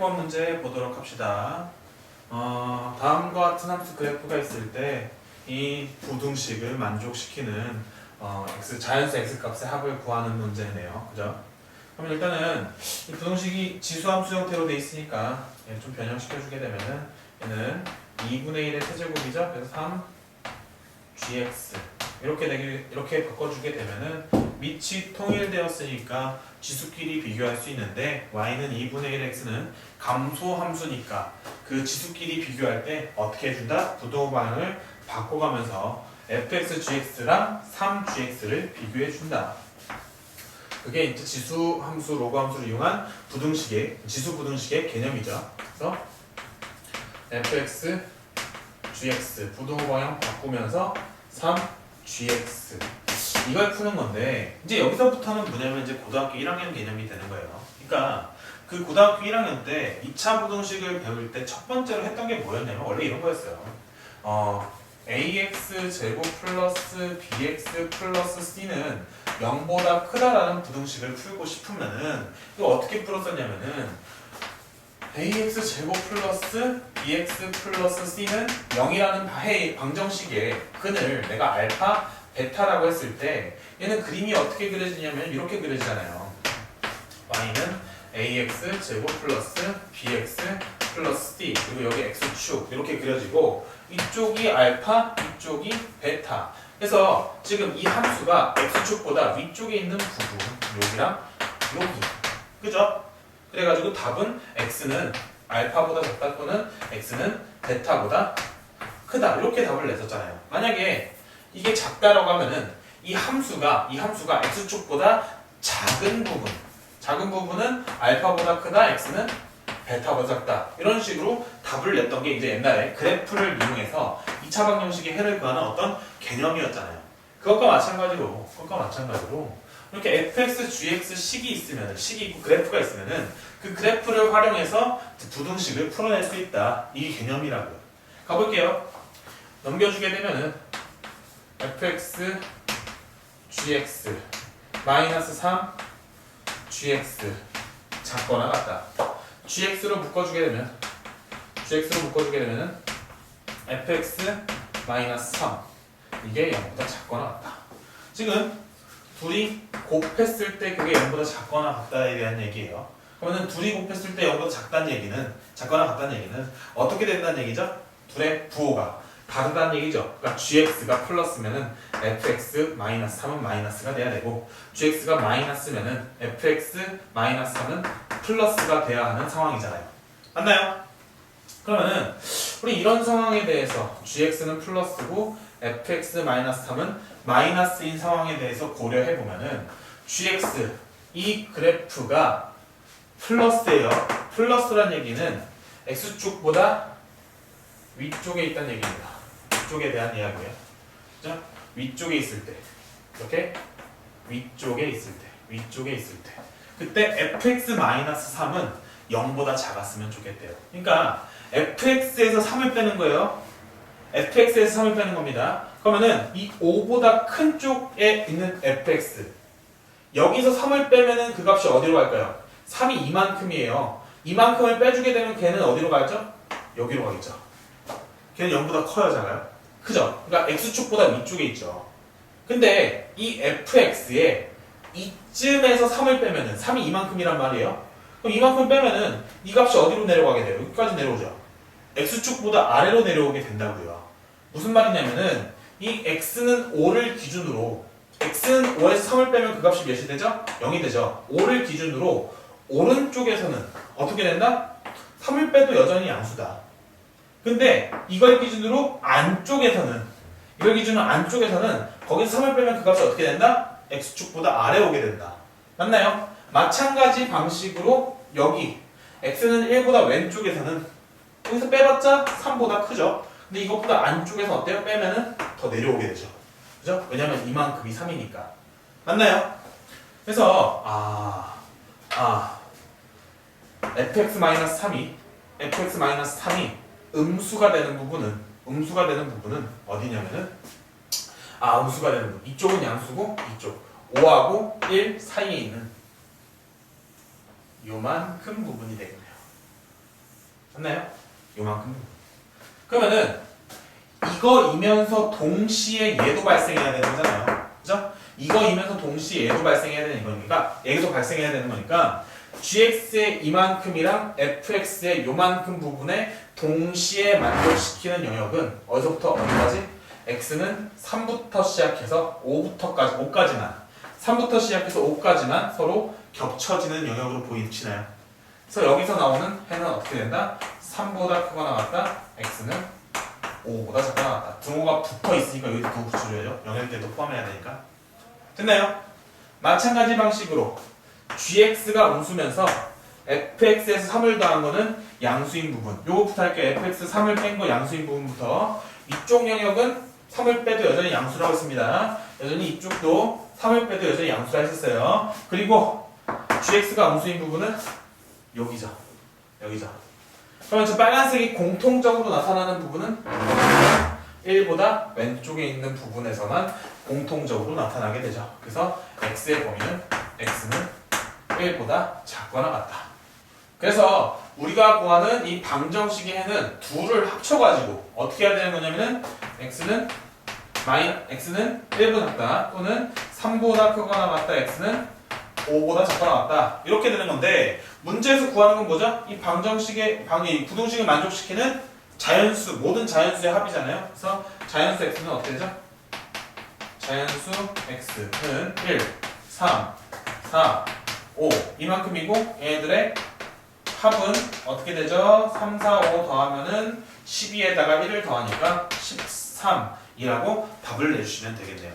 그래프법 문제 보도록 합시다. 다음과 같은 함수 그래프가 있을 때 이 부등식을 만족시키는 자연수 x값의 합을 구하는 문제네요. 그죠? 그럼 일단은 이 부등식이 지수함수 형태로 돼 있으니까 얘를 좀 변형시켜주게 되면은 얘는 2분의 1의 세제곱이죠. 그래서 3gx 이렇게 바꿔주게 되면은 밑이 통일되었으니까 지수끼리 비교할 수 있는데 y는 2분의 1 x는 감소함수니까 그 지수끼리 비교할 때 어떻게 해준다? 부등호 방향을 바꿔가면서 fx, gx랑 3gx를 비교해준다. 그게 이제 지수함수, 로그함수를 이용한 지수 부등식의 개념이죠. 그래서 fx, gx 부등호 방향 바꾸면서 3gx 이걸 푸는 건데 이제 여기서부터는 뭐냐면 이제 고등학교 1학년 개념이 되는 거예요. 그러니까 그 고등학교 1학년 때 2차 부등식을 배울 때 첫 번째로 했던 게 뭐였냐면 원래 이런 거였어요. ax 제곱 플러스 bx 플러스 c는 0보다 크다라는 부등식을 풀고 싶으면은 이거 어떻게 풀었었냐면은 ax 제곱 플러스 bx 플러스 c는 0이라는 방정식의 근을 내가 알파, 베타라고 했을 때 얘는 그림이 어떻게 그려지냐면 이렇게 그려지잖아요. y는 ax 제곱 플러스 bx 플러스 c 그리고 여기 x축 이렇게 그려지고 이쪽이 알파, 이쪽이 베타. 그래서 지금 이 함수가 x축보다 위쪽에 있는 부분 여기랑 여기 그죠? 그래가지고 답은 x는 알파보다 작다 또는 x는 베타보다 크다 이렇게 답을 냈었잖아요. 만약에 이게 작다라고 하면은 이 함수가 x축보다 작은 부분은 알파보다 크다, x는 베타보다 작다 이런 식으로 답을 냈던 게 이제 옛날에 그래프를 이용해서 2차 방정식의 해를 구하는 어떤 개념이었잖아요. 그것과 마찬가지로 이렇게 fx, gx 식이 있고 그래프가 있으면은 그 그래프를 활용해서 부등식을 풀어낼 수 있다. 이 개념이라고요. 가볼게요. 넘겨주게 되면은 fx, gx 마이너스 3 gx 작거나 같다. gx로 묶어주게 되면은 fx 마이너스 3 이게 0보다 작거나 같다. 지금 둘이 곱했을 때 그게 0보다 작거나 같다에 대한 얘기예요. 그러면 둘이 곱했을 때 0보다 작거나 같다는 얘기는 어떻게 된다는 얘기죠? 둘의 부호가 다르다는 얘기죠. 그러니까 gx가 플러스면은 fx 마이너스 3은 마이너스가 돼야 되고 gx가 마이너스면은 fx 마이너스 3은 플러스가 돼야 하는 상황이잖아요. 맞나요? 그러면은 우리 이런 상황에 대해서 gx는 플러스고 fx 마이너스 3은 마이너스인 상황에 대해서 고려해 보면은 gx 이 그래프가 플러스예요. 플러스란 얘기는 x축보다 위쪽에 있다는 얘기입니다. 위쪽에 대한 이야기예요. 그죠? 위쪽에 있을 때 이렇게 위쪽에 있을 때 그때 fx-3은 0보다 작았으면 좋겠대요. 그러니까 fx에서 3을 빼는 거예요. fx에서 3을 빼는 겁니다. 그러면은 이 5보다 큰 쪽에 있는 fx 여기서 3을 빼면은 그 값이 어디로 갈까요? 3이 이만큼이에요. 이만큼을 빼주게 되면 걔는 어디로 가죠? 여기로 가겠죠. 걔는 0보다 커요, 작아요? 그죠? 그러니까 x축보다 위쪽에 있죠. 근데 이 fx에 이쯤에서 3을 빼면은 3이 이만큼이란 말이에요. 그럼 이만큼 빼면은 이 값이 어디로 내려가게 돼요? 여기까지 내려오죠. x축보다 아래로 내려오게 된다고요. 무슨 말이냐면은 이 x는 5를 기준으로 x는 5에서 3을 빼면 그 값이 몇이 되죠? 0이 되죠. 5를 기준으로 오른쪽에서는 어떻게 된다? 3을 빼도 여전히 양수다. 근데 이걸 기준으로 안쪽에서는 거기서 3을 빼면 그 값이 어떻게 된다? x축보다 아래 오게 된다. 맞나요? 마찬가지 방식으로 여기 x는 1보다 왼쪽에서는 여기서 빼봤자 3보다 크죠? 근데 이것보다 안쪽에서 어때요? 빼면은 더 내려오게 되죠. 그죠? 왜냐면 이만큼이 3이니까. 맞나요? 그래서 fx-3이 음수가 되는 부분은 어디냐면은 음수가 되는 부분. 이쪽은 양수고 이쪽 5하고 1 사이에 있는 요만큼 부분이 되겠네요. 맞나요? 요만큼. 그러면은 이거이면서 동시에 얘도 발생해야 되는 거잖아요. 그죠? 이거이면서 동시에 얘도 발생해야 되는 거니까 얘도 발생해야 되는 거니까 gx의 이만큼이랑 fx의 요만큼 부분에 동시에 만족시키는 영역은 어디서부터 어디까지? x는 3부터 시작해서 5까지만 3부터 시작해서 5까지만 서로 겹쳐지는 영역으로 보이시나요? 그래서 여기서 나오는 해는 어떻게 된다? 3보다 크거나 같다. x는 5보다 작거나 같다. 등호가 붙어 있으니까 여기서 더 붙여줘야죠. 영역들도 포함해야 되니까. 됐나요? 마찬가지 방식으로 gx가 음수면서 fx에서 3을 더한 거는 양수인 부분. 요거부터 할게요. fx 3을 뺀 거 양수인 부분부터. 이쪽 영역은 3을 빼도 여전히 양수라고 했습니다. 여전히 이쪽도 3을 빼도 여전히 양수라 했었어요. 그리고 gx가 음수인 부분은 여기죠. 여기죠. 그러면 저 빨간색이 공통적으로 나타나는 부분은 1보다 왼쪽에 있는 부분에서만 공통적으로 나타나게 되죠. 그래서 x의 범위는 x는 1보다 작거나 같다. 그래서 우리가 구하는 이 방정식의 해는 둘을 합쳐가지고 어떻게 해야 되는 거냐면은 x는 1보다 작다 또는 3보다 크거나 같다 x는 5보다 작거나 같다 이렇게 되는 건데 문제에서 구하는 건 뭐죠? 이 방정식의 이 부등식을 만족시키는 자연수 모든 자연수의 합이잖아요. 그래서 자연수 x는 어떻게 되죠? 자연수 x는 1, 3, 4, 5 이만큼이고 얘네들의 합은 어떻게 되죠? 3, 4, 5 더하면은 12에다가 1을 더하니까 13이라고 답을 내주시면 되겠네요.